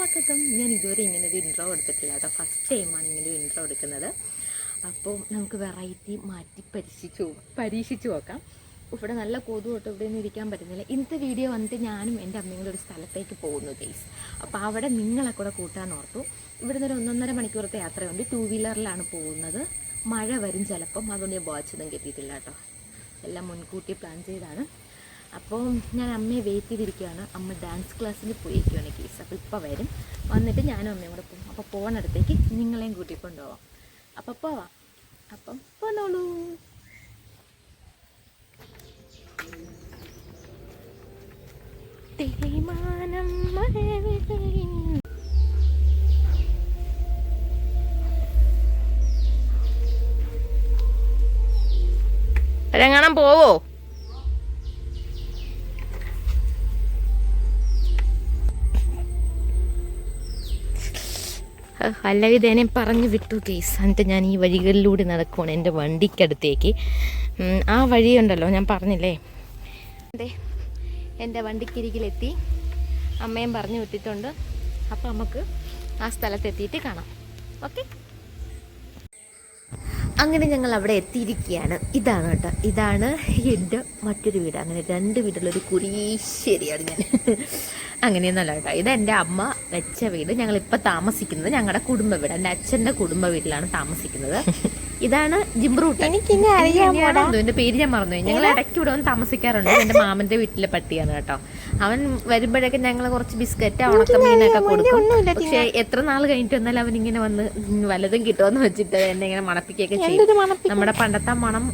സ്വാഗതം. ഞാൻ ഇതുവരെ ഇങ്ങനൊരു ഇൻട്രോ എടുത്തിട്ടില്ല കേട്ടോ. ഫസ്റ്റ് ടൈമാണ് ഇങ്ങനൊരു ഇൻട്രോ എടുക്കുന്നത്. അപ്പോൾ നമുക്ക് വെറൈറ്റി മാറ്റി പരീക്ഷിച്ചു നോക്കാം. ഇവിടെ നല്ല കൊതുകൊട്ട് ഇവിടെ ഒന്നും ഇരിക്കാൻ പറ്റുന്നില്ല. ഇന്നത്തെ വീഡിയോ വന്നിട്ട് ഞാനും എൻ്റെ അമ്മയും കൂടെ ഒരു സ്ഥലത്തേക്ക് പോകുന്നു ഗൈസ്. അപ്പോൾ അവിടെ നിങ്ങളെ കൂടെ കൂട്ടാൻ ഓർത്തു. ഇവിടെ നിന്ന് ഒരു 1.5 മണിക്കൂറത്തെ യാത്രയുണ്ട്. 2 വീലറിലാണ് പോകുന്നത്. മഴ വരും ചിലപ്പം, അതുകൊണ്ട് ഞാൻ വാച്ചൊന്നും കെട്ടിയിട്ടില്ല കേട്ടോ. എല്ലാം മുൻകൂട്ടി പ്ലാൻ ചെയ്താണ്. അപ്പോൾ ഞാൻ അമ്മയെ വെയിറ്റ് ചെയ്തിരിക്കുകയാണ്. അമ്മ ഡാൻസ് ക്ലാസ്സിൽ പോയിരിക്കുകയാണ് കേസ്. അപ്പോൾ ഇപ്പോൾ വരും. വന്നിട്ട് ഞാനും അമ്മയും കൂടെ പോകും. അപ്പോൾ പോകുന്നിടത്തേക്ക് നിങ്ങളെയും കൂട്ടിക്കൊണ്ടുപോവാം. അപ്പോൾ പോവാം. അപ്പം പോന്നോളൂ. തെളിമാനം എങ്ങാനും പോവോ? അല്ലവിധേനെ പറഞ്ഞു വിട്ടു കേസ്. എന്നിട്ട് ഞാൻ ഈ വഴികളിലൂടെ നടക്കുവാണ് എൻ്റെ വണ്ടിക്കടുത്തേക്ക്. ആ വഴിയുണ്ടല്ലോ ഞാൻ പറഞ്ഞില്ലേ, അതെ, എൻ്റെ വണ്ടിക്കരികിലെത്തി. അമ്മയും പറഞ്ഞു വിട്ടിട്ടുണ്ട്. അപ്പോൾ നമുക്ക് ആ സ്ഥലത്തെത്തിയിട്ട് കാണാം. ഓക്കെ, അങ്ങനെ ഞങ്ങൾ അവിടെ എത്തിയിരിക്കുകയാണ്. ഇതാണ് കേട്ടോ, ഇതാണ് എൻ്റെ മറ്റൊരു വീട്. അങ്ങനെ 2 വീടുള്ളൊരു കുരീശ്ശേരിയാണ് ഞാൻ. അങ്ങനെയൊന്നല്ല കേട്ടോ, ഇത് എൻ്റെ അമ്മ വെച്ച വീട്. ഞങ്ങളിപ്പോൾ താമസിക്കുന്നത് ഞങ്ങളുടെ കുടുംബ വീട്, എൻ്റെ അച്ഛൻ്റെ കുടുംബ വീട്ടിലാണ് താമസിക്കുന്നത്. ഇതാണ് ജിംബ്രൂട്ട്. എൻ്റെ പേര് ഞാൻ മറന്നു. ഞങ്ങൾ ഇടയ്ക്ക് ഇവിടെ വന്ന് താമസിക്കാറുണ്ട്. എൻ്റെ മാമൻ്റെ വീട്ടിലെ പട്ടിയാണ് കേട്ടോ. അവൻ വരുമ്പോഴൊക്കെ ഞങ്ങൾ കുറച്ച് ബിസ്ക്കറ്റ് ഉണക്കമീനൊക്കെ കൊടുക്കും. പക്ഷെ എത്ര നാൾ കഴിഞ്ഞിട്ട് വന്നാലും അവൻ ഇങ്ങനെ വന്ന് വല്ലതും കിട്ടുമെന്ന് വെച്ചിട്ട് എന്നെ ഇങ്ങനെ മണപ്പിക്കുകയൊക്കെ ചെയ്യും. നമ്മുടെ പണ്ടത്തെ മണം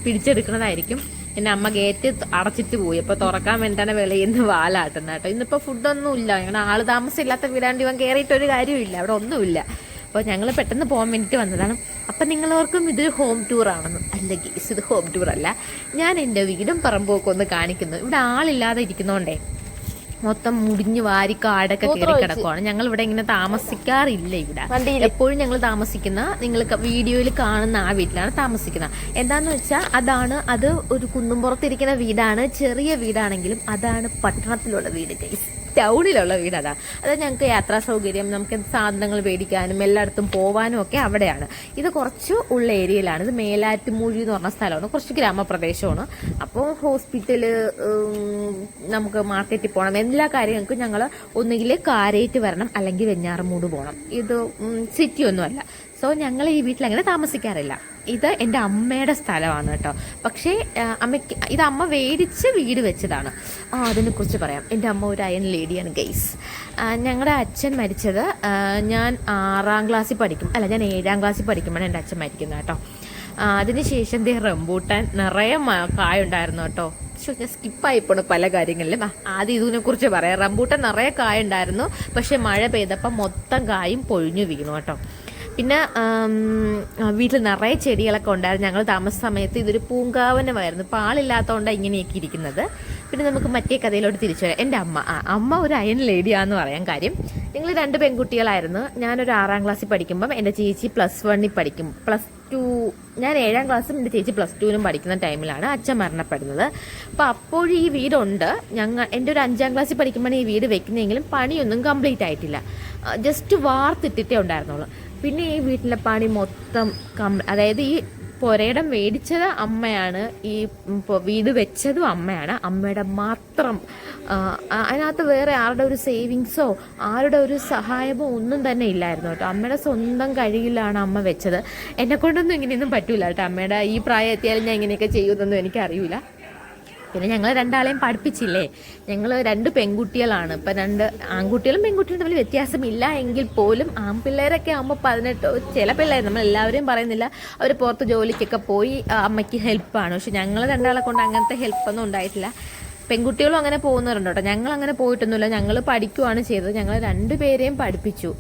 പിടിച്ചെടുക്കുന്നതായിരിക്കും. എൻ്റെ അമ്മ ഗേറ്റ് അടച്ചിട്ട് പോയി. അപ്പോൾ തുറക്കാൻ വേണ്ടിയാണ് വെളിയിൽ വാലാട്ടുന്നത് കേട്ടോ. ഇന്നിപ്പോൾ ഫുഡൊന്നും ഇല്ല. ഞങ്ങളുടെ ആള് താമസമില്ലാത്ത വീടാണ്ട് ഇവൻ കയറിയിട്ടൊരു കാര്യമില്ല, അവിടെ ഒന്നുമില്ല. അപ്പോൾ ഞങ്ങൾ പെട്ടെന്ന് പോകാൻ വേണ്ടിയിട്ട് വന്നതാണ്. അപ്പം നിങ്ങളവർക്കും ഇതൊരു ഹോം ടൂർ ആണെന്ന്. അല്ല ഗീസ്, ഇത് ഹോം ടൂർ അല്ല. ഞാൻ എൻ്റെ വീടും പറമ്പൊക്കെ ഒന്ന് കാണിക്കുന്നു. ഇവിടെ ആളില്ലാതെ ഇരിക്കുന്നോണ്ടേ മൊത്തം മുടിഞ്ഞു വാരി കാടൊക്കെ കയറി കിടക്കുവാണ്. ഞങ്ങൾ ഇവിടെ ഇങ്ങനെ താമസിക്കാറില്ല. ഇവിടെ എപ്പോഴും ഞങ്ങൾ താമസിക്കുന്ന, നിങ്ങൾ വീഡിയോയിൽ കാണുന്ന ആ വീട്ടിലാണ് താമസിക്കുന്നത്. എന്താന്ന് വെച്ചാൽ അത് ഒരു കുന്നുംപുറത്തിരിക്കുന്ന വീടാണ്. ചെറിയ വീടാണെങ്കിലും അതാണ് പട്ടണത്തിലുള്ള വീട് ഗൈസ്, ടൗണിലുള്ള വീട്. അതായത് ഞങ്ങൾക്ക് യാത്രാ സൗകര്യം, നമുക്ക് സാധനങ്ങൾ മേടിക്കാനും എല്ലായിടത്തും പോകാനും ഒക്കെ അവിടെയാണ്. ഇത് കുറച്ച് ഉള്ള ഏരിയയിലാണ്. ഇത് മേലാറ്റുമൂഴി എന്ന് പറഞ്ഞ സ്ഥലമാണ്, കുറച്ച് ഗ്രാമപ്രദേശമാണ്. അപ്പോൾ ഹോസ്പിറ്റല്, നമുക്ക് മാർക്കറ്റിൽ പോകണം, എല്ലാ കാര്യങ്ങൾക്കും ഞങ്ങൾ ഒന്നുകിൽ കാരേറ്റ് വരണം, അല്ലെങ്കിൽ വെഞ്ഞാറമൂട് പോകണം. ഇത് സിറ്റി ഒന്നുമല്ല. സോ ഞങ്ങൾ ഈ വീട്ടിൽ അങ്ങനെ താമസിക്കാറില്ല. ഇത് എൻ്റെ അമ്മയുടെ സ്ഥലമാണ് കേട്ടോ. പക്ഷേ ഇത് അമ്മ മേടിച്ച് വീട് വെച്ചതാണ്. അതിനെക്കുറിച്ച് പറയാം. എൻ്റെ അമ്മ ഒരു അയൺ ലേഡിയാണ് ഗൈസ്. ഞങ്ങളുടെ അച്ഛൻ മരിച്ചത് ഞാൻ 6ാം ക്ലാസ്സിൽ പഠിക്കും, അല്ല ഞാൻ 7ാം ക്ലാസ്സിൽ പഠിക്കുമ്പോഴാണ് എൻ്റെ അച്ഛൻ മരിക്കുന്നത് കേട്ടോ. അതിനുശേഷം റംബൂട്ടാൻ നിറയെ കായുണ്ടായിരുന്നു കേട്ടോ. ഞാൻ സ്കിപ്പായിപ്പോണ് പല കാര്യങ്ങളിലും. ആദ്യം ഇതിനെക്കുറിച്ച് പറയാം. റംബൂട്ടാൻ നിറയെ കായുണ്ടായിരുന്നു. പക്ഷെ മഴ പെയ്തപ്പോൾ മൊത്തം കായും പൊഴിഞ്ഞു വീണു കേട്ടോ. പിന്നെ വീട്ടിൽ നിറയെ ചെടികളൊക്കെ ഉണ്ടായിരുന്നു. ഞങ്ങൾ താമസ സമയത്ത് ഇതൊരു പൂങ്കാവനമായിരുന്നു. പാളില്ലാത്തതുകൊണ്ടാണ് ഇങ്ങനെയൊക്കെ ഇരിക്കുന്നത്. പിന്നെ നമുക്ക് മറ്റേ കഥയിലോട്ട് തിരിച്ചു വരാം. എൻ്റെ അമ്മ ഒരു അയൺ ലേഡിയാന്ന് പറയാൻ കാര്യം, ഞങ്ങൾ 2 പെൺകുട്ടികളായിരുന്നു. ഞാനൊരു 6ാം ക്ലാസ്സിൽ പഠിക്കുമ്പം എൻ്റെ ചേച്ചി +1 പഠിക്കും. +2 ഞാൻ 7ാം ക്ലാസ്സും എൻ്റെ ചേച്ചി +2 പഠിക്കുന്ന ടൈമിലാണ് അച്ഛൻ മരണപ്പെടുന്നത്. അപ്പോൾ അപ്പോഴും ഈ വീടുണ്ട്. എൻ്റെ ഒരു 5ാം ക്ലാസ്സിൽ പഠിക്കുമ്പോഴാണ് ഈ വീട് വെക്കുന്നതെങ്കിലും പണിയൊന്നും കംപ്ലീറ്റ് ആയിട്ടില്ല. ജസ്റ്റ് വാർത്തിട്ടിട്ടേ ഉണ്ടായിരുന്നുള്ളൂ. പിന്നെ ഈ വീട്ടിലെ പണി മൊത്തം അതായത് ഈ പുരയിടം മേടിച്ചത് അമ്മയാണ്, ഈ വീട് വെച്ചതും അമ്മയാണ്. അമ്മയുടെ മാത്രം, അതിനകത്ത് വേറെ ആരുടെ ഒരു സേവിങ്സോ ആരുടെ ഒരു സഹായമോ ഒന്നും തന്നെ ഇല്ലായിരുന്നു കേട്ടോ. അമ്മയുടെ സ്വന്തം കഴിയിലാണ് അമ്മ വെച്ചത്. എന്നെക്കൊണ്ടൊന്നും ഇങ്ങനെയൊന്നും പറ്റൂല കേട്ടോ. അമ്മയുടെ ഈ പ്രായം എത്തിയാലും ഞാൻ ഇങ്ങനെയൊക്കെ ചെയ്യുമെന്നൊന്നും എനിക്കറിയില്ല. പിന്നെ ഞങ്ങൾ 2 ആളെയും പഠിപ്പിച്ചില്ലേ. ഞങ്ങൾ 2 പെൺകുട്ടികളാണ്. ഇപ്പം 2 ആൺകുട്ടികളും പെൺകുട്ടികളും തമ്മിൽ വ്യത്യാസമില്ല എങ്കിൽ പോലും ആൺപിള്ളേരൊക്കെ ആകുമ്പോൾ 18, ചില പിള്ളേർ, നമ്മളെല്ലാവരെയും പറയുന്നില്ല, അവർ പുറത്ത് ജോലിക്കൊക്കെ പോയി അമ്മയ്ക്ക് ഹെൽപ്പാണ്. പക്ഷെ ഞങ്ങൾ 2 ആളെ കൊണ്ട് അങ്ങനത്തെ ഹെൽപ്പൊന്നും ഉണ്ടായിട്ടില്ല. പെൺകുട്ടികളും അങ്ങനെ പോകുന്നവരുണ്ട് കേട്ടോ. ഞങ്ങൾ അങ്ങനെ പോയിട്ടൊന്നുമില്ല. ഞങ്ങൾ പഠിക്കുകയാണ് ചെയ്തത്. ഞങ്ങൾ 2 പേരെയും പഠിപ്പിച്ചു.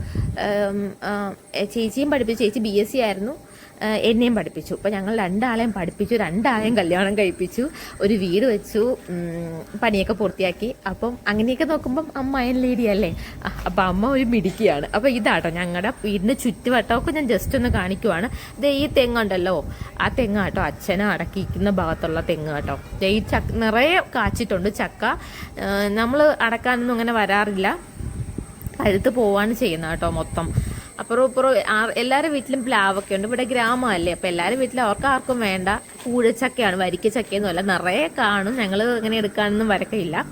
ചേച്ചിയും പഠിപ്പിച്ചു. ചേച്ചി BSc ആയിരുന്നു. എന്നെയും പഠിപ്പിച്ചു. അപ്പോൾ ഞങ്ങൾ 2 ആളെയും പഠിപ്പിച്ചു, 2 ആളെയും കല്യാണം കഴിപ്പിച്ചു, ഒരു വീട് വെച്ചു, പണിയൊക്കെ പൂർത്തിയാക്കി. അപ്പം അങ്ങനെയൊക്കെ നോക്കുമ്പം അമ്മ അയൺ ലേഡി അല്ലേ. അപ്പം അമ്മ ഒരു മിടുക്കിയാണ്. അപ്പോൾ ഇതാട്ടോ ഞങ്ങളുടെ വീടിൻ്റെ ചുറ്റുവട്ടമൊക്കെ ഞാൻ ജസ്റ്റ് ഒന്ന് കാണിക്കുവാണ്. ഇത് ഈ തെങ്ങുണ്ടല്ലോ, ആ തെങ്ങാട്ടോ അച്ഛനെ അടക്കിയിരിക്കുന്ന ഭാഗത്തുള്ള തെങ്ങ് കേട്ടോ. ഈ നിറയെ കാച്ചിട്ടുണ്ട് ചക്ക. നമ്മൾ അടക്കാനൊന്നും അങ്ങനെ വരാറില്ല. പഴുത്ത് പോവാണ് ചെയ്യുന്നത് കേട്ടോ മൊത്തം. അപ്പുറം ഇപ്പുറം എല്ലാവരുടെ വീട്ടിലും പ്ലാവൊക്കെ ഉണ്ട്. ഇവിടെ ഗ്രാമമല്ലേ, അപ്പോൾ എല്ലാവരുടെ വീട്ടിലും അവർക്ക് ആർക്കും വേണ്ട കൂഴച്ചക്കയാണ്, വരിക്ക ചക്കയൊന്നും അല്ല. നിറയെ കാണും. ഞങ്ങൾ ഇങ്ങനെ എടുക്കാനൊന്നും വരക്കയില്ല.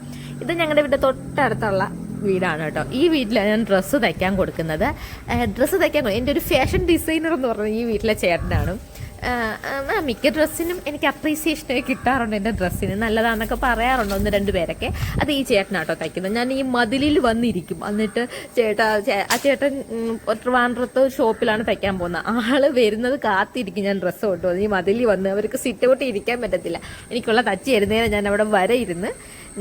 ഇത് ഞങ്ങളുടെ വീട്ടിൽ തൊട്ടടുത്തുള്ള വീടാണ് കേട്ടോ. ഈ വീട്ടിലാണ് ഞാൻ ഡ്രസ്സ് തയ്ക്കാൻ കൊടുക്കുന്നത്. എൻ്റെ ഒരു ഫാഷൻ ഡിസൈനർ എന്ന് പറഞ്ഞത് ഈ വീട്ടിലെ ചേട്ടനാണ്. മിക്ക ഡ്രസ്സിനും എനിക്ക് അപ്രീസിയേഷനൊക്കെ കിട്ടാറുണ്ട്. എൻ്റെ ഡ്രസ്സിന് നല്ലതാണെന്നൊക്കെ പറയാറുണ്ട് 1-2 പേരൊക്കെ. അത് ഈ ചേട്ടനാട്ടോ തയ്ക്കുന്നത്. ഞാൻ ഈ മതിലിൽ വന്നിരിക്കും. എന്നിട്ട് ആ ചേട്ടൻ ട്രിവാൻഡ്രത്ത് ഷോപ്പിലാണ് തയ്ക്കാൻ പോകുന്നത്. ആള് വരുന്നത് കാത്തിരിക്കും ഞാൻ ഡ്രസ്സ് കൊണ്ടുവന്ന്. ഈ മതിലിൽ വന്ന് അവർക്ക് സിറ്റ് ഔട്ട് ഇരിക്കാൻ പറ്റത്തില്ല. എനിക്കുള്ള തച്ച് തരുന്നേരം ഞാൻ അവിടെ വരെ ഇരുന്ന്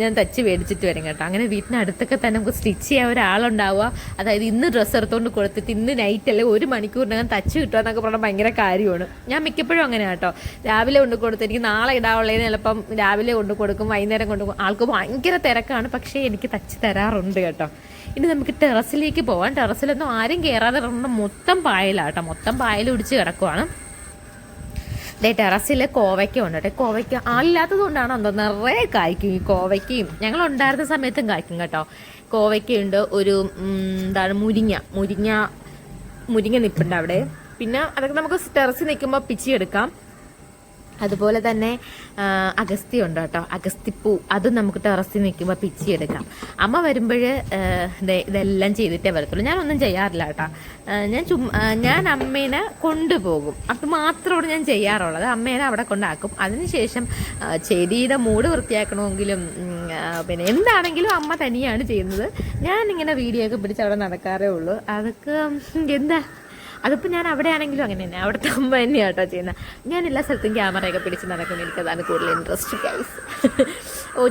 ഞാൻ തച്ച് മേടിച്ചിട്ട് വരും കേട്ടോ. അങ്ങനെ വീട്ടിനടുത്തൊക്കെ തന്നെ നമുക്ക് സ്റ്റിച്ച് ചെയ്യാൻ ഒരാളുണ്ടാവുക. അതായത് ഇന്ന് ഡ്രസ്സ് എടുത്തുകൊണ്ട് കൊടുത്തിട്ട് ഇന്ന് നൈറ്റ് അല്ലെങ്കിൽ 1 മണിക്കൂറിനകം തച്ച് കിട്ടുക എന്നൊക്കെ പറഞ്ഞാൽ ഭയങ്കര കാര്യമാണ്. ഞാൻ മിക്കപ്പോഴും അങ്ങനെ കേട്ടോ. രാവിലെ കൊണ്ട് കൊടുത്ത് എനിക്ക് നാളെ ഇടാവുള്ളതിന് ചിലപ്പം രാവിലെ കൊണ്ട് കൊടുക്കും, വൈകുന്നേരം കൊണ്ട് കൊടുക്കും. ആൾക്ക് ഭയങ്കര തിരക്കാണ്, പക്ഷേ എനിക്ക് തച്ച് തരാറുണ്ട് കേട്ടോ. ഇനി നമുക്ക് ടെറസിലേക്ക് പോവാം. ടെറസിലൊന്നും ആരും കയറാതെ മൊത്തം പായലാട്ടോ. മൊത്തം പായൽ പിടിച്ച് കിടക്കുവാണ്. ടെറസിൽ കോവയ്ക്ക ഉണ്ട് കേട്ടോ. കോവയ്ക്ക ആളില്ലാത്തത് കൊണ്ടാണ് എന്തോ നിറയെ കായ്ക്കും. ഈ കോവയ്ക്കയും ഞങ്ങൾ ഉണ്ടായിരുന്ന സമയത്തും കായ്ക്കും കേട്ടോ. കോവയ്ക്കയുണ്ട്. ഒരു എന്താണ് മുരിങ്ങ നിൽപ്പുണ്ട് അവിടെ. പിന്നെ അതൊക്കെ നമുക്ക് ടെറസിൽ നിൽക്കുമ്പോൾ പിച്ചിയെടുക്കാം. അതുപോലെ തന്നെ അഗസ്ത്യ ഉണ്ട് കേട്ടോ. അഗസ്തിപ്പൂ അതും നമുക്ക് ടെറസിൽ നിൽക്കുമ്പോൾ പിച്ചിയെടുക്കാം. അമ്മ വരുമ്പോൾ ഇതെല്ലാം ചെയ്തിട്ടേ വരത്തുള്ളൂ. ഞാനൊന്നും ചെയ്യാറില്ല കേട്ടോ. ഞാൻ അമ്മേനെ കൊണ്ടുപോകും. അത് മാത്രമാണ് ഞാൻ ചെയ്യാറുള്ളത്. അമ്മേനെ അവിടെ കൊണ്ടാക്കും. അതിനുശേഷം ചെടിയുടെ മൂട് വൃത്തിയാക്കണമെങ്കിലും പിന്നെ എന്താണെങ്കിലും അമ്മ തനിയാണ് ചെയ്യുന്നത്. ഞാനിങ്ങനെ വീഡിയോ ഒക്കെ പിടിച്ച് അവിടെ നടക്കാറേ ഉള്ളൂ. അതൊക്കെ എന്താ, അതിപ്പോൾ ഞാൻ അവിടെ ആണെങ്കിലും അങ്ങനെ തന്നെ. അവിടുത്തെ അമ്മ തന്നെയാണ് കേട്ടോ ചെയ്യുന്നത്. ഞാൻ എല്ലാ സ്ഥലത്തും ക്യാമറയൊക്കെ പിടിച്ച് നടക്കും. എനിക്കതാണ് കൂടുതൽ ഇൻട്രസ്റ്റ് ഗൈസ്.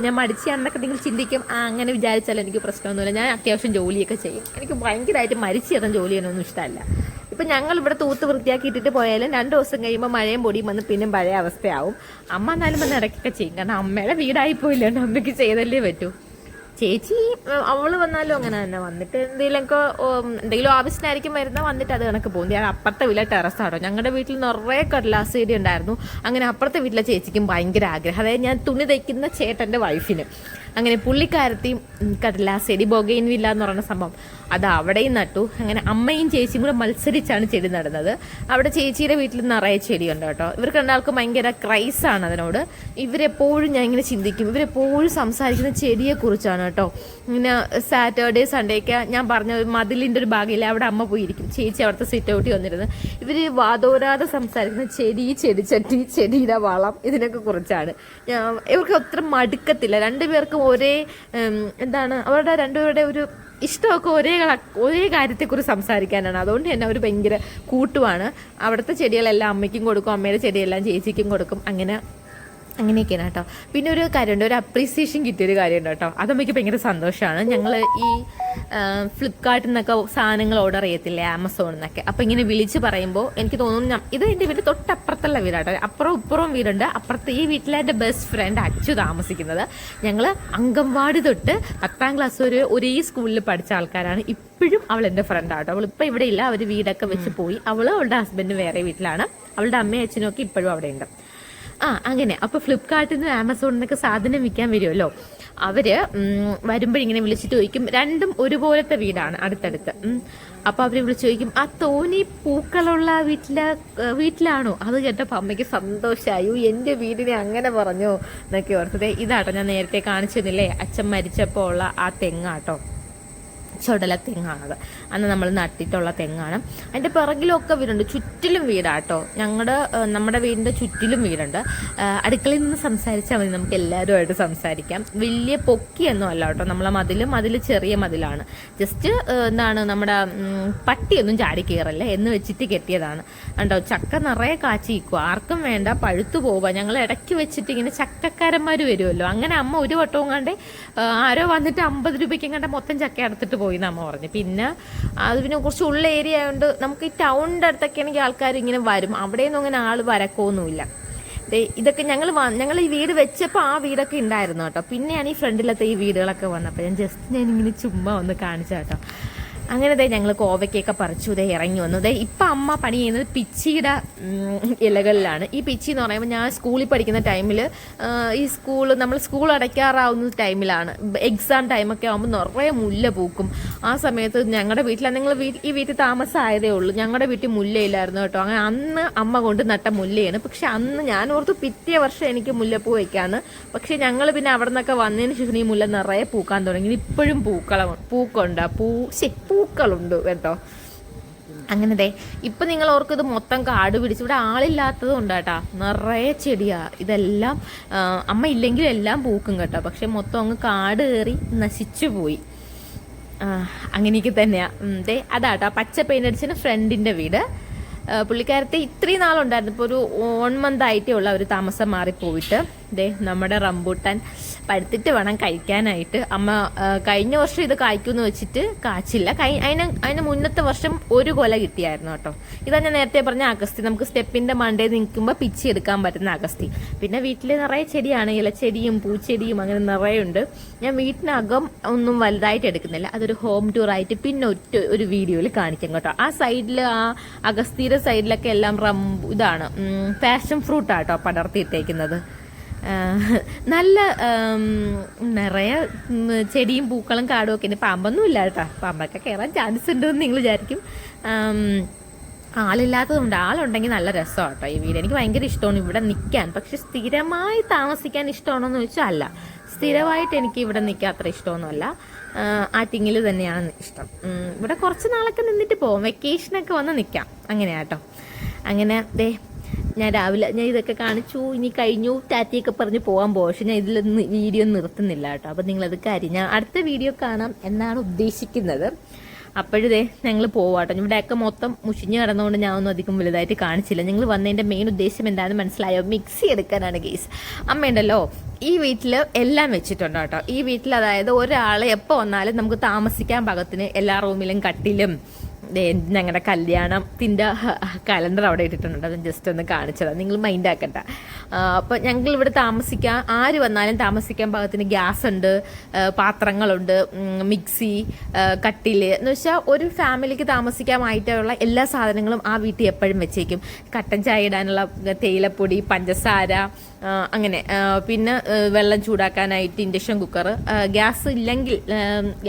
ഞാൻ മടിച്ചാണെന്നൊക്കെ നിങ്ങൾ ചിന്തിക്കും. അങ്ങനെ വിചാരിച്ചാലും എനിക്ക് പ്രശ്നമൊന്നുമില്ല. ഞാൻ അത്യാവശ്യം ജോലിയൊക്കെ ചെയ്യും. എനിക്ക് ഭയങ്കരമായിട്ട് മരിച്ചു ചേർന്ന ജോലി ചെയ്യാനൊന്നും ഇഷ്ടമല്ല. ഇപ്പം ഞങ്ങൾ ഇവിടെ തൂത്ത് വൃത്തിയാക്കി ഇട്ടിട്ട് പോയാലും 2 ദിവസം കഴിയുമ്പോൾ മഴയും പൊടിയും വന്ന് പിന്നെ പഴയ അവസ്ഥയാവും. അമ്മ എന്നാലും വന്ന് ഇടയ്ക്കൊക്കെ ചെയ്യും. കാരണം അമ്മയുടെ വീടായി പോയില്ലാണ്ട് അമ്മയ്ക്ക് ചെയ്തല്ലേ പറ്റൂ. ചേച്ചി അവള് വന്നാലും അങ്ങനെ തന്നെ വന്നിട്ട് എന്തെങ്കിലും ആവശ്യത്തിനായിരിക്കും വരുന്ന വന്നിട്ട് അത് കണക്ക് പോകും. ഞാൻ അപ്പുറത്തെ വീട്ടിലെ ടെറസാണോ. ഞങ്ങളുടെ വീട്ടിൽ നിറയെ കടലാസ് ചെടി ഉണ്ടായിരുന്നു. അങ്ങനെ അപ്പുറത്തെ വീട്ടിലെ ചേച്ചിക്കും ഭയങ്കര ആഗ്രഹം. അതായത് ഞാൻ തുണി തയ്ക്കുന്ന ചേട്ടൻ്റെ വൈഫിന് അങ്ങനെ പുള്ളിക്കാരത്തെയും കടലാസ് ചെടി ബൊഗെയിൻവില്ല എന്ന് പറയുന്ന സംഭവം അത് അവിടെയും നട്ടു. അങ്ങനെ അമ്മയും ചേച്ചിയും കൂടെ മത്സരിച്ചാണ് ചെടി നടുന്നത്. അവിടെ ചേച്ചിയുടെ വീട്ടിൽ നിറയെ ചെടിയുണ്ട് കേട്ടോ. ഇവർക്ക് രണ്ടാൾക്കും ഭയങ്കര ക്രൈസാണ് അതിനോട്. ഇവരെപ്പോഴും ഞാൻ ഇങ്ങനെ ചിന്തിക്കും, ഇവരെപ്പോഴും സംസാരിക്കുന്ന ചെടിയെക്കുറിച്ചാണ് കേട്ടോ. ഇങ്ങനെ സാറ്റർഡേ സൺഡേ ഒക്കെ ഞാൻ പറഞ്ഞ മതിലിൻ്റെ ഒരു ഭാഗമില്ല, അവിടെ അമ്മ പോയിരിക്കും. ചേച്ചി അവിടുത്തെ സിറ്റ് ഔട്ടിൽ വന്നിരുന്നു. ഇവർ വാതോരാതെ സംസാരിക്കുന്ന ചെടിച്ചട്ടി, ചെടിയുടെ വളം ഇതിനൊക്കെ കുറിച്ചാണ്. ഇവർക്ക് അത്ര മടുക്കത്തില്ല. രണ്ടുപേർക്കും ഒരേ എന്താണ് അവരുടെ രണ്ടുപേരുടെ ഒരു ഇഷ്ടമൊക്കെ ഒരേ കാര്യത്തെക്കുറിച്ച് സംസാരിക്കാനാണ്. അതുകൊണ്ട് തന്നെ അവർ ഭയങ്കര കൂട്ടുമാണ്. അവിടുത്തെ ചെടികളെല്ലാം അമ്മയ്ക്കും കൊടുക്കും, അമ്മയുടെ ചെടിയെല്ലാം ചേച്ചിക്കും കൊടുക്കും. അങ്ങനെയൊക്കെയാണ് കേട്ടോ. പിന്നെ ഒരു കാര്യമുണ്ട്, ഒരു അപ്രീസിയേഷൻ കിട്ടിയൊരു കാര്യമുണ്ട് കേട്ടോ. അതമ്മയ്ക്ക് ഭയങ്കര സന്തോഷമാണ്. ഞങ്ങൾ ഈ ഫ്ലിപ്കാർട്ടിൽ നിന്നൊക്കെ സാധനങ്ങൾ ഓർഡർ ചെയ്യത്തില്ലേ, ആമസോണിൽ നിന്നൊക്കെ. അപ്പോൾ ഇങ്ങനെ വിളിച്ച് പറയുമ്പോൾ എനിക്ക് തോന്നുന്നു ഇത് എൻ്റെ വീട് തൊട്ടപ്പുറത്തുള്ള വീടാട്ടോ. അപ്പുറവും ഇപ്പുറവും വീടുണ്ട്. അപ്പുറത്ത് ഈ വീട്ടിലെ എൻ്റെ ബെസ്റ്റ് ഫ്രണ്ട് അച്ചു താമസിക്കുന്നത്. ഞങ്ങൾ അംഗൻവാടി തൊട്ട് 10ാം ക്ലാസ് വരെ ഒരേ സ്കൂളിൽ പഠിച്ച ആൾക്കാരാണ്. ഇപ്പോഴും അവൾ എൻ്റെ ഫ്രണ്ടാട്ടോ. അവളിപ്പോൾ ഇവിടെ ഇല്ല, അവർ വീടൊക്കെ വെച്ച് പോയി. അവളുടെ ഹസ്ബൻഡ് വേറെ വീട്ടിലാണ്. അവളുടെ അമ്മയും അച്ഛനും ഒക്കെ ഇപ്പോഴും അവിടെ ഉണ്ട്. അങ്ങനെ അപ്പോൾ ഫ്ലിപ്കാർട്ടിൽ നിന്ന് ആമസോണിൽ നിന്നൊക്കെ സാധനം വിൽക്കാൻ വരുമല്ലോ. അവര് വരുമ്പോഴിങ്ങനെ വിളിച്ചിട്ട് ചോദിക്കും. രണ്ടും ഒരുപോലത്തെ വീടാണ്, അടുത്തടുത്ത്. അപ്പോൾ അവർ വിളിച്ച് ചോദിക്കും, ആ തോനി പൂക്കളുള്ള വീട്ടിലാണോ? അത് കേട്ടപ്പോൾ അമ്മയ്ക്ക് സന്തോഷമായി. എൻ്റെ വീടിനെ അങ്ങനെ പറഞ്ഞോ എന്നൊക്കെ ഓർത്തത്. ഇതാട്ടോ ഞാൻ നേരത്തെ കാണിച്ചു തന്നില്ലേ, അച്ഛൻ മരിച്ചപ്പോൾ ഉള്ള ആ തെങ്ങാട്ടോ. ചുടല തെങ്ങാണത്. അന്ന് നമ്മൾ നട്ടിട്ടുള്ള തെങ്ങാണ്. അതിൻ്റെ പിറകിലൊക്കെ വീടുണ്ട്, ചുറ്റിലും വീടാട്ടോ. നമ്മുടെ വീടിൻ്റെ ചുറ്റിലും വീടുണ്ട്. അടുക്കളയിൽ നിന്ന് സംസാരിച്ചാൽ മതി, നമുക്ക് എല്ലാവരുമായിട്ട് സംസാരിക്കാം. വലിയ പൊക്കിയൊന്നും അല്ല കേട്ടോ നമ്മളെ മതിൽ ചെറിയ മതിലാണ്. ജസ്റ്റ് എന്താണ് നമ്മുടെ പട്ടിയൊന്നും ചാടി കയറല്ലേ എന്ന് വെച്ചിട്ട് കെട്ടിയതാണ് കണ്ടോ. ചക്ക നിറയെ കാച്ചിരിക്കുക, ആർക്കും വേണ്ട, പഴുത്തു പോവുക. ഞങ്ങൾ ഇടയ്ക്ക് വെച്ചിട്ട് ഇങ്ങനെ ചക്കക്കാരന്മാർ വരുമല്ലോ, അങ്ങനെ അമ്മ ഒരു വട്ടവും കണ്ടേ ആരോ വന്നിട്ട് 50 രൂപയ്ക്കും കണ്ട മൊത്തം ചക്ക എടുത്തിട്ട് പോയി എന്ന് അമ്മ പറഞ്ഞു. പിന്നെ അത് പിന്നെ കുറച്ച് ഉള്ള ഏരിയ ആയതുകൊണ്ട് നമുക്ക് ഈ ടൗണിൻ്റെ അടുത്തൊക്കെ ആണെങ്കിൽ ആൾക്കാർ ഇങ്ങനെ വരും. അവിടെയൊന്നും അങ്ങനെ ആൾ വരക്കൊന്നുമില്ല. ഇതൊക്കെ ഞങ്ങൾ ഈ വീട് വെച്ചപ്പോൾ ആ വീടൊക്കെ ഉണ്ടായിരുന്നു കേട്ടോ. പിന്നെയാണ് ഈ ഫ്രണ്ടിലത്തെ ഈ വീടുകളൊക്കെ വന്നപ്പോൾ ഞാനിങ്ങനെ ചുമ്മാ ഒന്ന് കാണിച്ചു കേട്ടോ. അങ്ങനെ ഞങ്ങൾ കോവയ്ക്കൊക്കെ പറിച്ചു ഇറങ്ങി വന്നു. ഇപ്പം അമ്മ പണി ചെയ്യുന്നത് പിച്ചിയുടെ ഇലകളിലാണ്. ഈ പിച്ചി എന്ന് പറയുമ്പോൾ ഞാൻ സ്കൂളിൽ പഠിക്കുന്ന ടൈമിൽ ഈ നമ്മൾ സ്കൂൾ അടയ്ക്കാറാവുന്ന ടൈമിലാണ്, എക്സാം ടൈമൊക്കെ ആകുമ്പോൾ നിറയെ മുല്ല പൂക്കും. ആ സമയത്ത് ഞങ്ങളുടെ വീട്ടിലാണ്, നിങ്ങൾ ഈ വീട്ടിൽ താമസമായതേ ഉള്ളൂ, ഞങ്ങളുടെ വീട്ടിൽ മുല്ലയില്ലായിരുന്നു കേട്ടോ. അങ്ങനെ അന്ന് അമ്മ കൊണ്ട് നട്ട മുല്ലയാണ്. പക്ഷെ അന്ന് ഞാൻ ഓർത്ത് പിറ്റേ വർഷം എനിക്ക് മുല്ലപ്പൂ വയ്ക്കാന്ന്. പക്ഷെ ഞങ്ങൾ പിന്നെ അവിടെ നിന്നൊക്കെ വന്നതിന് ശേഷം ഈ മുല്ല നിറയെ പൂക്കാൻ തുടങ്ങി. ഇപ്പോഴും പൂക്കളുണ്ട് കേട്ടോ. അങ്ങനെ ഇപ്പം നിങ്ങൾ ഓർക്കും ഇത് മൊത്തം കാട് പിടിച്ച്, ഇവിടെ ആളില്ലാത്തത് കൊണ്ടാട്ടാ, നിറയെ ചെടിയാ. ഇതെല്ലാം അമ്മ ഇല്ലെങ്കിലും എല്ലാം പൂക്കും കേട്ടോ. പക്ഷെ മൊത്തം അങ്ങ് കാട് കയറി നശിച്ചു പോയി. അങ്ങനെയൊക്കെ തന്നെയാ. അതാട്ടോ പച്ച പെയിന്റ് അടിച്ചിന് ഫ്രണ്ടിൻ്റെ വീട്. പുള്ളിക്കാരത്തെ ഇത്രയും നാളുണ്ടായിരുന്നു, ഇപ്പോൾ ഒരു 1 month ആയിട്ടേ ഉള്ള ഒരു താമസം മാറിപ്പോയിട്ട്. നമ്മുടെ റംബൂട്ടാൻ പഴുത്തിട്ട് വേണം കഴിക്കാനായിട്ട്. അമ്മ കഴിഞ്ഞ വർഷം ഇത് കായ്ക്കുമെന്ന് വെച്ചിട്ട് കാച്ചില്ല. അതിന് മുന്നത്തെ വർഷം ഒരു കൊല കിട്ടിയായിരുന്നു കേട്ടോ. ഇതാ ഞാൻ നേരത്തെ പറഞ്ഞ അഗസ്തി, നമുക്ക് സ്റ്റെപ്പിന്റെ മണ്ടയിൽ നിൽക്കുമ്പോൾ പിച്ചി എടുക്കാൻ പറ്റുന്ന അഗസ്തി. പിന്നെ വീട്ടിൽ നിറയെ ചെടിയാണ്, ഇലച്ചെടിയും പൂച്ചെടിയും അങ്ങനെ നിറയെ ഉണ്ട്. ഞാൻ വീട്ടിനകം ഒന്നും വലുതായിട്ട് എടുക്കുന്നില്ല, അതൊരു ഹോം ടൂർ ആയിട്ട് പിന്നെ ഒരു വീഡിയോയിൽ കാണിക്കാം കേട്ടോ. ആ സൈഡിൽ, ആ അഗസ്തിയുടെ സൈഡിലൊക്കെ എല്ലാം ഇതാണ് പാഷൻ ഫ്രൂട്ടാട്ടോ പടർത്തിയിട്ടേക്കുന്നത്. നല്ല നിറയെ ചെടിയും പൂക്കളും കാടും ഒക്കെ ഉണ്ട്. പാമ്പൊന്നും ഇല്ല കേട്ടോ, പാമ്പൊക്കെ കയറാൻ ചാൻസ് ഉണ്ടെന്ന് നിങ്ങൾ വിചാരിക്കും. ആളില്ലാത്തതുകൊണ്ട്, ആളുണ്ടെങ്കിൽ നല്ല രസമാണ് കേട്ടോ ഈ വീട്. എനിക്ക് ഭയങ്കര ഇഷ്ടമാണ് ഇവിടെ നിൽക്കാൻ. പക്ഷെ സ്ഥിരമായി താമസിക്കാൻ ഇഷ്ടമാണോന്ന് ചോദിച്ചാൽ അല്ല, സ്ഥിരമായിട്ട് എനിക്ക് ഇവിടെ നിൽക്കാൻ അത്ര ഇഷ്ടമൊന്നുമല്ല. ആറ്റിങ്ങിൽ തന്നെയാണ് ഇഷ്ടം. ഇവിടെ കുറച്ച് നാളൊക്കെ നിന്നിട്ട് പോകും, വെക്കേഷനൊക്കെ വന്ന് നിൽക്കാം, അങ്ങനെയാട്ടോ. അങ്ങനെ ഞാൻ രാവിലെ ഇതൊക്കെ കാണിച്ചു, ഇനി കഴിഞ്ഞു ടാറ്റയൊക്കെ പറഞ്ഞ് പോകാൻ പോകും. പക്ഷെ ഞാൻ ഇതിലൊന്നും വീഡിയോ നിർത്തുന്നില്ല കേട്ടോ. അപ്പം നിങ്ങളത് കാര്യം ഞാൻ അടുത്ത വീഡിയോ കാണാം എന്നാണ് ഉദ്ദേശിക്കുന്നത്. അപ്പോഴേ ഞങ്ങൾ പോവാട്ടോ. ഇവിടെയൊക്കെ മൊത്തം മുഷിഞ്ഞ് കിടന്നുകൊണ്ട് ഞാൻ ഒന്നും അധികം വലുതായിട്ട് കാണിച്ചില്ല. ഞങ്ങൾ വന്നതിൻ്റെ മെയിൻ ഉദ്ദേശം എന്താണെന്ന് മനസ്സിലായോ? മിക്സി എടുക്കാനാണ് ഗെയ്സ്. അമ്മയുണ്ടല്ലോ ഈ വീട്ടിൽ എല്ലാം വെച്ചിട്ടുണ്ട് കേട്ടോ. ഈ വീട്ടിൽ അതായത് ഒരാൾ എപ്പോൾ വന്നാലും നമുക്ക് താമസിക്കാൻ പാകത്തിന് എല്ലാ റൂമിലും കട്ടിലും ഞങ്ങളുടെ കല്യാണത്തിൻ്റെ കലണ്ടർ അവിടെ ഇട്ടിട്ടുണ്ട്. അത് ജസ്റ്റ് ഒന്ന് കാണിച്ചതാണ്, നിങ്ങൾ മൈൻഡ് ആക്കണ്ട. അപ്പോൾ ഞങ്ങൾ ഇവിടെ താമസിക്കാൻ, ആര് വന്നാലും താമസിക്കാൻ പാകത്തിന് ഗ്യാസ് ഉണ്ട്, പാത്രങ്ങളുണ്ട്, മിക്സി, കട്ടിൽ എന്ന് വെച്ചാൽ ഒരു ഫാമിലിക്ക് താമസിക്കാനായിട്ടുള്ള എല്ലാ സാധനങ്ങളും ആ വീട്ടിൽ എപ്പോഴും വെച്ചേക്കും. കട്ടൻ ചായ ഇടാനുള്ള തേയിലപ്പൊടി, പഞ്ചസാര, അങ്ങനെ. പിന്നെ വെള്ളം ചൂടാക്കാനായിട്ട് ഇൻഡക്ഷൻ കുക്കർ. ഗ്യാസ് ഇല്ലെങ്കിൽ,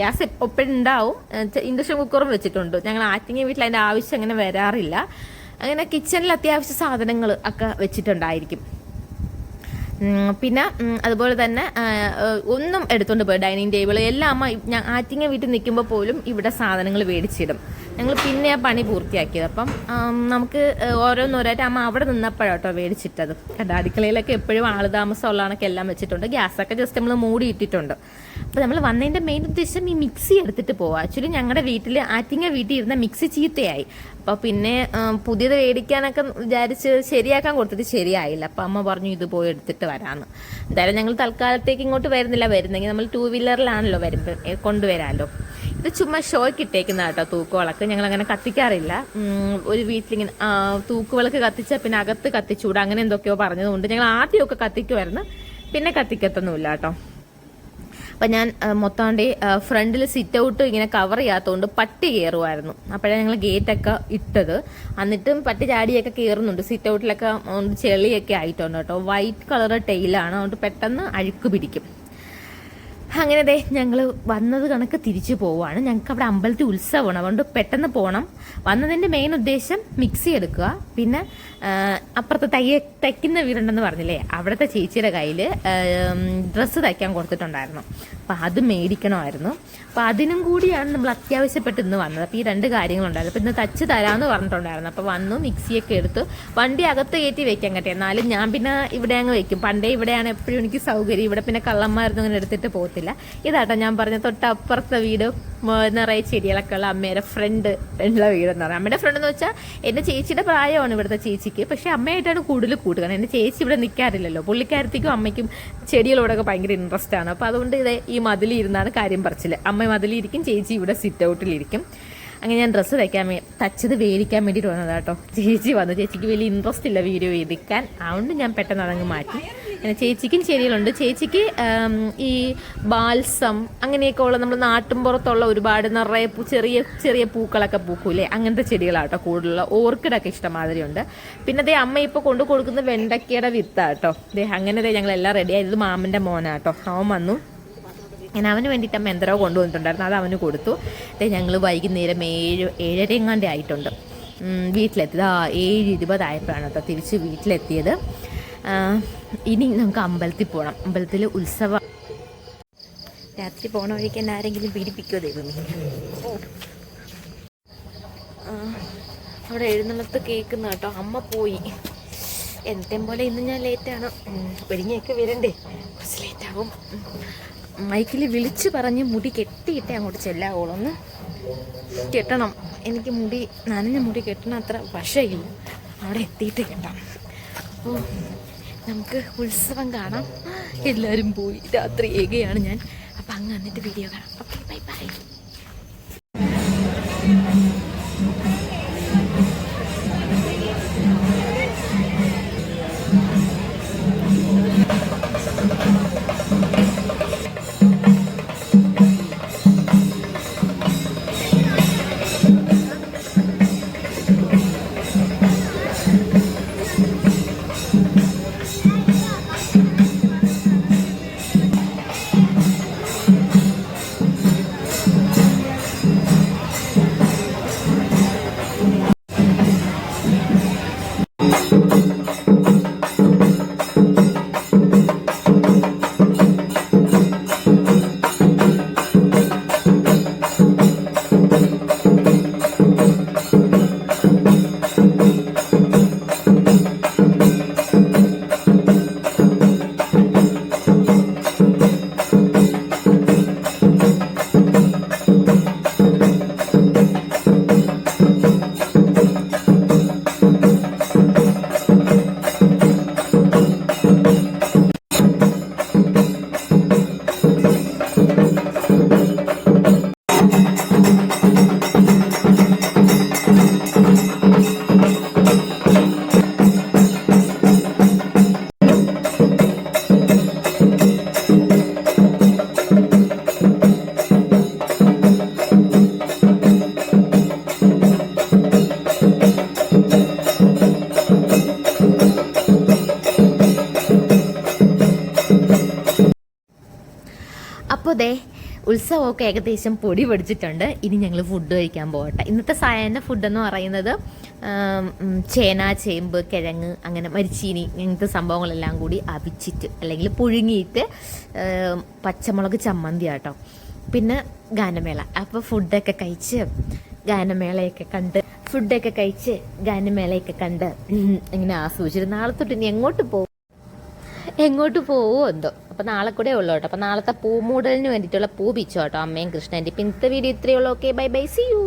ഗ്യാസ് എപ്പോഴും ഉണ്ടാവും, ഇൻഡക്ഷൻ കുക്കറും വെച്ചിട്ടുണ്ട്. ഞങ്ങൾ ആറ്റിങ്ങ വീട്ടിൽ അതിൻ്റെ ആവശ്യം അങ്ങനെ വരാറില്ല. അങ്ങനെ കിച്ചണിൽ അത്യാവശ്യ സാധനങ്ങൾ ഒക്കെ വെച്ചിട്ടുണ്ടായിരിക്കും. പിന്നെ അതുപോലെ തന്നെ ഒന്നും എടുത്തുകൊണ്ട് പോയി ഡൈനിങ് ടേബിൾ എല്ലാം അമ്മ ആറ്റിങ്ങ വീട്ടിൽ നിൽക്കുമ്പോൾ പോലും ഇവിടെ സാധനങ്ങൾ മേടിച്ചിടും. ഞങ്ങൾ പിന്നെ ആ പണി പൂർത്തിയാക്കിയത്. അപ്പം നമുക്ക് ഓരോന്നോരായിട്ട് അമ്മ അവിടെ നിന്നപ്പോഴാട്ടോ മേടിച്ചിട്ടത്. അടുക്കളയിലൊക്കെ എപ്പോഴും താമസമുള്ളതൊക്കെ എല്ലാം വെച്ചിട്ടുണ്ട്. ഗ്യാസൊക്കെ ജസ്റ്റ് നമ്മൾ മൂടി ഇട്ടിട്ടുണ്ട്. അപ്പോൾ നമ്മൾ വന്നതിൻ്റെ മെയിൻ ഉദ്ദേശം ഈ മിക്സി എടുത്തിട്ട് പോവാം. ആക്ച്വലി ഞങ്ങളുടെ വീട്ടിൽ ആറ്റിങ്ങ വീട്ടിൽ ഇരുന്ന മിക്സി ചീത്തയായി. അപ്പോൾ പിന്നെ പുതിയത് മേടിക്കാനൊക്കെ വിചാരിച്ച് ശരിയാക്കാൻ കൊടുത്തിട്ട് ശരിയായില്ല. അപ്പോൾ അമ്മ പറഞ്ഞു ഇത് പോയി എടുത്തിട്ട് വരാമെന്ന്. എന്തായാലും ഞങ്ങൾ തൽക്കാലത്തേക്ക് ഇങ്ങോട്ട് വരുന്നെങ്കിൽ നമ്മൾ 2 വീലറിലാണല്ലോ വരുമ്പോൾ കൊണ്ടുവരാമല്ലോ. ഇത് ചുമ്മാ ഷോയ്ക്ക് ഇട്ടേക്കുന്ന കേട്ടോ തൂക്കുവിളക്ക്. ഞങ്ങൾ അങ്ങനെ കത്തിക്കാറില്ല. ഒരു വീട്ടിലിങ്ങനെ തൂക്കുവിളക്ക് കത്തിച്ചാൽ പിന്നെ അകത്ത് കത്തിച്ചൂടാ അങ്ങനെ എന്തൊക്കെയോ പറഞ്ഞതുകൊണ്ട് ഞങ്ങൾ ആദ്യമൊക്കെ കത്തിക്കുമായിരുന്നു, പിന്നെ കത്തിക്കത്തൊന്നുമില്ല കേട്ടോ. അപ്പം ഞാൻ മൊത്തം ഫ്രണ്ടിൽ സിറ്റ് ഔട്ട് ഇങ്ങനെ കവർ ചെയ്യാത്തതുകൊണ്ട് പട്ടി കയറുമായിരുന്നു. അപ്പോഴാണ് ഞങ്ങൾ ഗേറ്റൊക്കെ ഇട്ടത്. എന്നിട്ടും പട്ടി ചാടിയൊക്കെ കയറുന്നുണ്ട്. സിറ്റ് ഔട്ടിലൊക്കെ ചെളിയൊക്കെ ആയിട്ടുണ്ട് കേട്ടോ. വൈറ്റ് കളർ ടെയിലാണ്, അതുകൊണ്ട് പെട്ടെന്ന് അഴുക്ക് പിടിക്കും. അങ്ങനെ ഞങ്ങൾ വന്നത് കണക്ക് തിരിച്ചു പോവുകയാണ്. ഞങ്ങൾക്ക് അവിടെ അമ്പലത്തിൽ ഉത്സവമാണ്, അതുകൊണ്ട് പെട്ടെന്ന് പോകണം. വന്നതിൻ്റെ മെയിൻ ഉദ്ദേശം മിക്സി എടുക്കുക. പിന്നെ അപ്പുറത്ത് തയ്ക്കുന്ന വീടുണ്ടെന്ന് പറഞ്ഞില്ലേ, അവിടുത്തെ ചേച്ചിയുടെ കയ്യിൽ ഡ്രസ്സ് തയ്ക്കാൻ കൊടുത്തിട്ടുണ്ടായിരുന്നു. അപ്പം അത് മേടിക്കണമായിരുന്നു. അപ്പോൾ അതിനും കൂടിയാണ് നമ്മൾ അത്യാവശ്യപ്പെട്ട് ഇന്ന് വന്നത്. അപ്പോൾ ഈ 2 കാര്യങ്ങളുണ്ടായിരുന്നു. അപ്പോൾ ഇന്ന് തച്ച് തരാമെന്ന് പറഞ്ഞിട്ടുണ്ടായിരുന്നു. അപ്പോൾ വന്നു, മിക്സിയൊക്കെ എടുത്ത് വണ്ടി അകത്ത് കയറ്റി വെക്കാൻ കേട്ടെ. എന്നാലും ഞാൻ പിന്നെ ഇവിടെ അങ്ങ് വെക്കും. പണ്ടേ ഇവിടെയാണ് എപ്പോഴും എനിക്ക് സൗകര്യം. ഇവിടെ പിന്നെ കള്ളന്മാരൊന്നും അങ്ങനെ എടുത്തിട്ട് പോകത്തില്ല. ഇതാട്ടോ ഞാൻ പറഞ്ഞ തൊട്ടപ്പുറത്തെ വീട് നിറയെ ചെടികളൊക്കെ ഉള്ള അമ്മയുടെ ഫ്രണ്ട് ഉള്ള വീടെന്ന് പറയാം. അമ്മയുടെ ഫ്രണ്ട് എന്ന് വെച്ചാൽ എൻ്റെ ചേച്ചിയുടെ പ്രായമാണ് ഇവിടുത്തെ ചേച്ചിക്ക്. പക്ഷെ അമ്മയായിട്ടാണ് കൂടുതൽ കൂടുക. എൻ്റെ ചേച്ചി ഇവിടെ നിൽക്കാറില്ലല്ലോ. പുള്ളിക്കാരത്തേക്കും അമ്മയ്ക്കും ചെടികളോടൊക്കെ ഭയങ്കര ഇൻട്രസ്റ്റ് ആണ്. അപ്പോൾ അതുകൊണ്ട് ഈ മതിലിരുന്നാണ് കാര്യം പറച്ചിൽ. അമ്മ മതിലിരിക്കും, ചേച്ചി ഇവിടെ സിറ്റ് ഔട്ടിലിരിക്കും. അങ്ങനെ ഞാൻ ഡ്രസ്സ് തച്ചത് വേടിക്കാൻ വേണ്ടിയിട്ട് വന്നതാണ് കേട്ടോ. ചേച്ചി വന്നു. ചേച്ചിക്ക് വലിയ ഇൻട്രസ്റ്റ് ഇല്ല വീഡിയോ എടുക്കാൻ, അതുകൊണ്ട് ഞാൻ പെട്ടെന്ന് അതങ്ങ് മാറ്റി. പിന്നെ ചേച്ചിക്കും ചെടികളുണ്ട്. ചേച്ചിക്ക് ഈ ബാൽസം അങ്ങനെയൊക്കെ ഉള്ള നമ്മൾ നാട്ടിൻപുറത്തുള്ള ഒരുപാട് നിറയെ ചെറിയ ചെറിയ പൂക്കളൊക്കെ പൂക്കൂലേ, അങ്ങനത്തെ ചെടികളാട്ടോ കൂടുതലുള്ള. ഓർക്കിഡൊക്കെ ഇഷ്ടമാതിരി ഉണ്ട്. പിന്നെ അതേ അമ്മ ഇപ്പോൾ കൊണ്ടു കൊടുക്കുന്ന വെണ്ടയ്ക്കയുടെ വിത്താട്ടോ. ദേ അങ്ങനെ ഞങ്ങളെല്ലാം റെഡി ആയത്. മാമൻ്റെ മോനാട്ടോ, അവൻ വന്നു. ഞാൻ അവന് വേണ്ടിയിട്ട് അമ്മ എന്തരോ കൊണ്ടുവന്നിട്ടുണ്ടായിരുന്നു, അത് അവന് കൊടുത്തു. ഞങ്ങൾ വൈകുന്നേരം 7-7:30 ആയിട്ടുണ്ട് വീട്ടിലെത്തിയത്. 7:20 ആയപ്പോഴാണ് കേട്ടോ തിരിച്ച് വീട്ടിലെത്തിയത്. ഇനി നമുക്ക് അമ്പലത്തിൽ പോകണം. അമ്പലത്തിൽ ഉത്സവം. രാത്രി പോണ വഴിക്ക് എന്നെ ആരെങ്കിലും പീഡിപ്പിക്കുമോ ദൈവമേ. അവിടെ എഴുന്നള്ളത്ത് കേൾക്കുന്ന കേട്ടോ. അമ്മ പോയി. എന്നത്തെയും പോലെ ഇന്ന് ഞാൻ ലേറ്റാണ്. ഒരുങ്ങിയൊക്കെ വരണ്ടേ, കുറച്ച് ലേറ്റാവും. മൈക്കിൽ വിളിച്ച് പറഞ്ഞ് മുടി കെട്ടിയിട്ടേ അങ്ങോട്ട് ചെല്ലാവുള്ളൂ. ഒന്ന് കെട്ടണം എനിക്ക്, മുടി നനഞ്ഞ മുടി കെട്ടണം അത്ര വശമില്ല. അവിടെ എത്തിയിട്ട് കെട്ടാം. അപ്പോൾ നമുക്ക് ഉത്സവം കാണാം. എല്ലാവരും പോയി, രാത്രി ഏകയാണ് ഞാൻ. അപ്പം അങ്ങ് വന്നിട്ട് വീഡിയോ കാണാം. Okay, bye by. അപ്പോൾ ദേ ഉത്സവമൊക്കെ ഏകദേശം പൊടി പൊടിച്ചിട്ടുണ്ട്. ഇനി ഞങ്ങൾ ഫുഡ് കഴിക്കാൻ പോകട്ടെ. ഇന്നത്തെ സായാഹ്ന ഫുഡെന്ന് പറയുന്നത് ചേന, ചേമ്പ്, കിഴങ്ങ്, അങ്ങനെ മരിച്ചീനി, ഇങ്ങനത്തെ സംഭവങ്ങളെല്ലാം കൂടി അവിച്ചിട്ട് അല്ലെങ്കിൽ പുഴുങ്ങിയിട്ട് പച്ചമുളക് ചമ്മന്തി ആട്ടോ. പിന്നെ ഗാനമേള. അപ്പോൾ ഫുഡൊക്കെ കഴിച്ച് ഗാനമേളയൊക്കെ കണ്ട് ഇങ്ങനെ ആസ്വദിച്ചിട്ട് നാളെ തൊട്ട് ഇനി എങ്ങോട്ട് പോവോ എന്തോ. അപ്പം നാളെ കൂടെ ഉള്ളൂ കേട്ടോ. അപ്പം നാളത്തെ പൂമൂടലിന് വേണ്ടിയിട്ടുള്ള പൂ പിച്ചോ കേട്ടോ അമ്മയും കൃഷ്ണൻ്റെ. ഇപ്പം ഇന്നത്തെ വീഡിയോ ഇത്രയേ ഉള്ളൂ. Okay, bye bye, see U.